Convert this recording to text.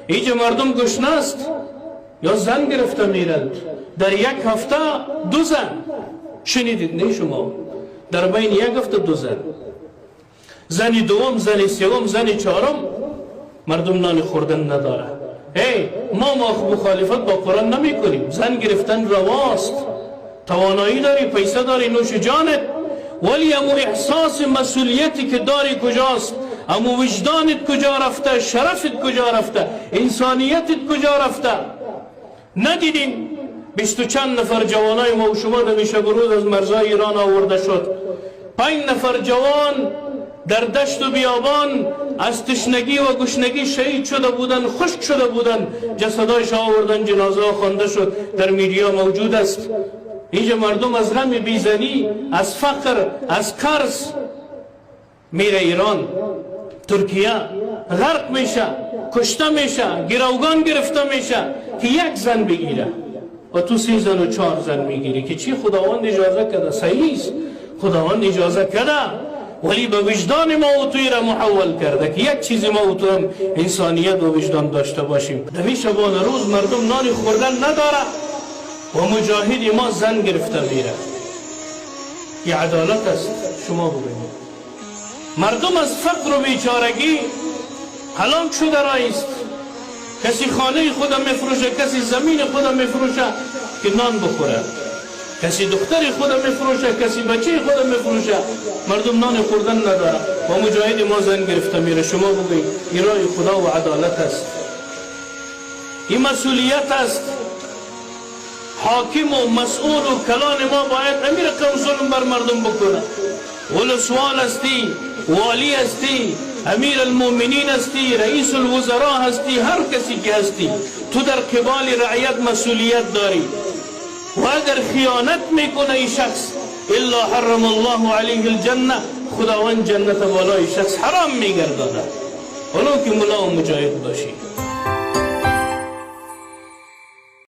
اینجا مردم گشنه است یا زن گرفته میرند. در یک هفته 2 زن شنیدید نه شما؟ در بین یک هفته 2 زن، زنی دوم، زنی سوم، زنی چهارم. مردم نان خوردن نداره. ما مخالفت با قرآن نمی کنیم. زن گرفتن رواست، توانایی داری، پیسه داری، نوش جانت، ولی امو احساس مسئولیتی که داری کجاست؟ امو وجدانت کجا رفته؟ شرفت کجا رفته؟ انسانیتت کجا رفته؟ ندیدیم 20 و چند نفر جوانای ما و شما در شب و روز از مرزای ایران آورده شد. 5 نفر جوان در دشت و بیابان از تشنگی و گشنگی شهید شده بودن، خشک شده بودن، جسدایش آوردن، جنازه خوانده شد، در میدیا موجود است. اینجا مردم از غم بیزنی، از فقر، از قرض میره ایران، ترکیه، غرق میشه، کشته میشه، گروگان گرفته میشه که یک زن بگیره و تو 3 زن و 4 زن میگیری که چی؟ خداوند اجازه کرده، صحیح است، خداوند اجازه کرده، ولی به وجدان ما و توی را محول کرده که یک چیزی ما و تو هم انسانیت و وجدان داشته باشیم. در شبان روز مردم نان خوردن نداره و مجاهد ما زن گرفته میره. این عدالت است؟ شما ببینید مردم از فقر و بیچارگی هلاک شده رایست. کسی خانه خودم میفروشه، کسی زمین خودم میفروشه که نان بخوره، کسی دختر خودم میفروشه، کسی بچه خودم میفروشه. مردم نان خوردن نداره و مجاهد ما زن گرفته میره. شما بگید این رای خدا و عدالت است؟ این مسئولیت است. حاکم و مسئول و کلان ما باید امیر قوم ظلم بر مردم بکنه. ولسوال هستی، والی هستی، امیر المؤمنین هستی، رئیس الوزراء هستی، هر کسی که هستی، تو در قبال رعیت مسئولیت داری و اگر خیانت میکنه این شخص الا حرم الله علیه الجنه، خداوند جنت بالای شخص حرام میگرداند ولو که ملا و مجاهد باشی.